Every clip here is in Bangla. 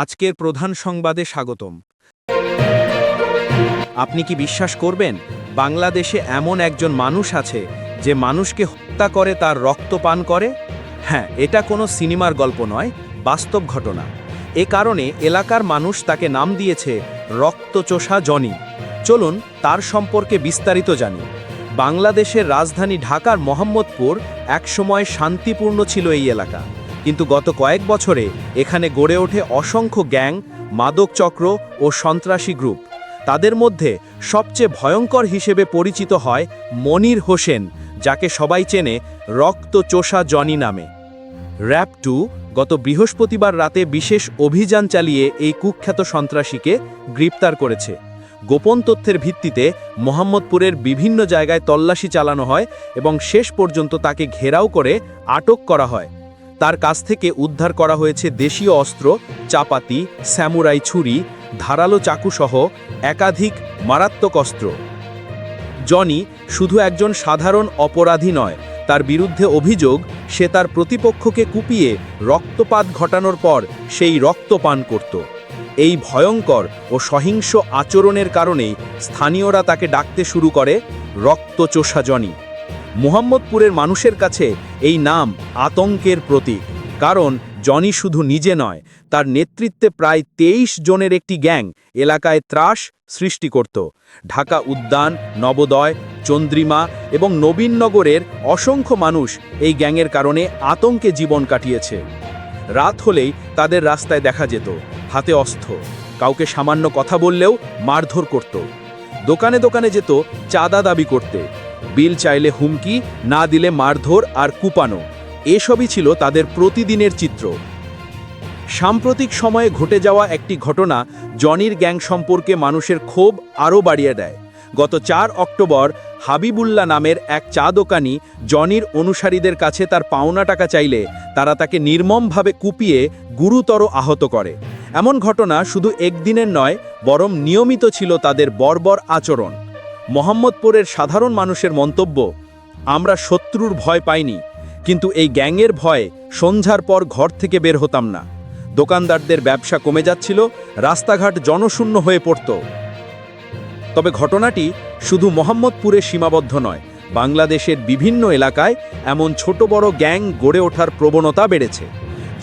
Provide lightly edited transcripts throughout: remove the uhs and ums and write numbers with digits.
আজকের প্রধান সংবাদে স্বাগতম। আপনি কি বিশ্বাস করবেন বাংলাদেশে এমন একজন মানুষ আছে যে মানুষকে হত্যা করে তার রক্ত পান করে? হ্যাঁ, এটা কোনো সিনেমার গল্প নয়, বাস্তব ঘটনা। এ কারণে এলাকার মানুষ তাকে নাম দিয়েছে রক্তচোষা জনি। চলুন তার সম্পর্কে বিস্তারিত জানি। বাংলাদেশের রাজধানী ঢাকার মোহাম্মদপুর একসময় শান্তিপূর্ণ ছিল এই এলাকা, কিন্তু গত কয়েক বছরে এখানে গড়ে ওঠে অসংখ্য গ্যাং, মাদক চক্র ও সন্ত্রাসী গ্রুপ। তাদের মধ্যে সবচেয়ে ভয়ঙ্কর হিসেবে পরিচিত হয় মনির হোসেন, যাকে সবাই চেনে রক্তচোষা জনি নামে। র‍্যাব 2 গত বৃহস্পতিবার রাতে বিশেষ অভিযান চালিয়ে এই কুখ্যাত সন্ত্রাসীকে গ্রেপ্তার করেছে। গোপন তথ্যের ভিত্তিতে মোহাম্মদপুরের বিভিন্ন জায়গায় তল্লাশি চালানো হয় এবং শেষ পর্যন্ত তাকে ঘেরাও করে আটক করা হয়। তার কাছ থেকে উদ্ধার করা হয়েছে দেশীয় অস্ত্র, চাপাতি, স্যামুরাই ছুরি, ধারালো চাকুসহ একাধিক মারাত্মক অস্ত্র। জনি শুধু একজন সাধারণ অপরাধী নয়, তার বিরুদ্ধে অভিযোগ সে তার প্রতিপক্ষকে কুপিয়ে রক্তপাত ঘটানোর পর সেই রক্ত পান করত। এই ভয়ঙ্কর ও সহিংস আচরণের কারণেই স্থানীয়রা তাকে ডাকতে শুরু করে রক্তচোষা জনি। মোহাম্মদপুরের মানুষের কাছে এই নাম আতঙ্কের প্রতীক, কারণ জনি শুধু নিজে নয়, তার নেতৃত্বে প্রায় 23 জনের একটি গ্যাং এলাকায় ত্রাস সৃষ্টি করত। ঢাকা উদ্যান, নবোদয়, চন্দ্রিমা এবং নবীননগরের অসংখ্য মানুষ এই গ্যাংয়ের কারণে আতঙ্কে জীবন কাটিয়েছে। রাত হলেই তাদের রাস্তায় দেখা যেত, হাতে অস্ত্র। কাউকে সামান্য কথা বললেও মারধর করত। দোকানে দোকানে যেত চাঁদা দাবি করতে। বিল চাইলে হুমকি, না দিলে মারধর আর কুপানো, এসবই ছিল তাদের প্রতিদিনের চিত্র। সাম্প্রতিক সময়ে ঘটে যাওয়া একটি ঘটনা জনির গ্যাং সম্পর্কে মানুষের ক্ষোভ আরও বাড়িয়ে দেয়। গত 4 অক্টোবর হাবিবুল্লাহ নামের এক চা দোকানি জনির অনুসারীদের কাছে তার পাওনা টাকা চাইলে তারা তাকে নির্মমভাবে কুপিয়ে গুরুতর আহত করে। এমন ঘটনা শুধু একদিনের নয়, বরং নিয়মিত ছিল তাদের বর্বর আচরণ। মোহাম্মদপুরের সাধারণ মানুষের মন্তব্য, আমরা শত্রুর ভয় পাইনি, কিন্তু এই গ্যাংয়ের ভয়ে সন্ধ্যার পর ঘর থেকে বের হতাম না। দোকানদারদের ব্যবসা কমে যাচ্ছিল, রাস্তাঘাট জনশূন্য হয়ে পড়ত। তবে ঘটনাটি শুধু মোহাম্মদপুরে সীমাবদ্ধ নয়, বাংলাদেশের বিভিন্ন এলাকায় এমন ছোট বড় গ্যাং গড়ে ওঠার প্রবণতা বেড়েছে।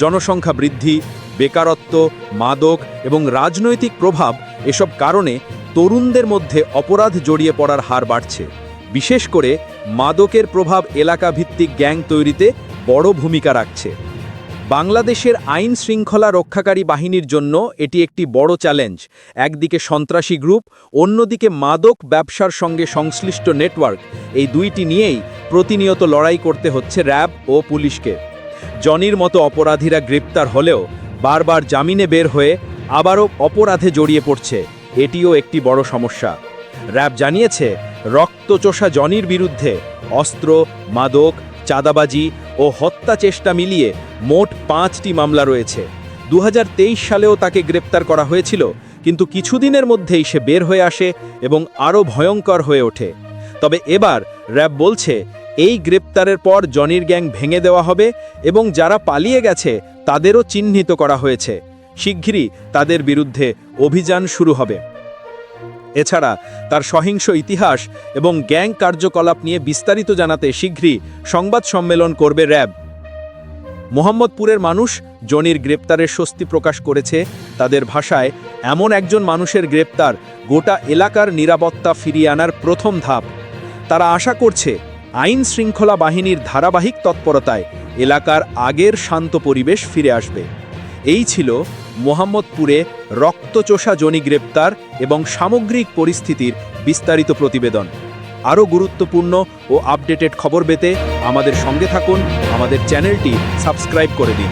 জনসংখ্যা বৃদ্ধি, বেকারত্ব, মাদক এবং রাজনৈতিক প্রভাব, এসব কারণে তরুণদের মধ্যে অপরাধ জড়িয়ে পড়ার হার বাড়ছে। বিশেষ করে মাদকের প্রভাব এলাকা ভিত্তিক গ্যাং তৈরিতে বড় ভূমিকা রাখছে। বাংলাদেশের আইন শৃঙ্খলা রক্ষাকারী বাহিনীর জন্য এটি একটি বড় চ্যালেঞ্জ। একদিকে সন্ত্রাসী গ্রুপ, অন্যদিকে মাদক ব্যবসার সঙ্গে সংশ্লিষ্ট নেটওয়ার্ক, এই দুইটি নিয়েই প্রতিনিয়ত লড়াই করতে হচ্ছে র‍্যাব ও পুলিশকে। জনির মতো অপরাধীরা গ্রেপ্তার হলেও বারবার জামিনে বের হয়ে আবারও অপরাধে জড়িয়ে পড়ছে, এটিও একটি বড় সমস্যা। র‍্যাব জানিয়েছে রক্তচোষা জনির বিরুদ্ধে অস্ত্র, মাদক, চাঁদাবাজি ও হত্যা চেষ্টা মিলিয়ে মোট 5টি মামলা রয়েছে। 2023 সালেও তাকে গ্রেপ্তার করা হয়েছিল, কিন্তু কিছুদিনের মধ্যেই সে বের হয়ে আসে এবং আরও ভয়ঙ্কর হয়ে ওঠে। তবে এবার র‍্যাব বলছে এই গ্রেপ্তারের পর জনির গ্যাং ভেঙে দেওয়া হবে এবং যারা পালিয়ে গেছে তাদেরও চিহ্নিত করা হয়েছে। শিগগিরই তাদের বিরুদ্ধে অভিযান শুরু হবে। এছাড়া তার সহিংস ইতিহাস এবং গ্যাং কার্যকলাপ নিয়ে বিস্তারিত জানাতে শীঘ্রই সংবাদ সম্মেলন করবে র‍্যাব। মোহাম্মদপুরের মানুষ জনির গ্রেপ্তারের স্বস্তি প্রকাশ করেছে। তাদের ভাষায়, এমন একজন মানুষের গ্রেপ্তার গোটা এলাকার নিরাপত্তা ফিরিয়ে আনার প্রথম ধাপ। তারা আশা করছে আইন শৃঙ্খলা বাহিনীর ধারাবাহিক তৎপরতায় এলাকার আগের শান্ত পরিবেশ ফিরে আসবে। এই ছিল মোহাম্মদপুরে রক্তচোষা জনি গ্রেপ্তার এবং সামগ্রিক পরিস্থিতির বিস্তারিত প্রতিবেদন। আরও গুরুত্বপূর্ণ ও আপডেটেড খবর পেতে আমাদের সঙ্গে থাকুন, আমাদের চ্যানেলটি সাবস্ক্রাইব করে দিন।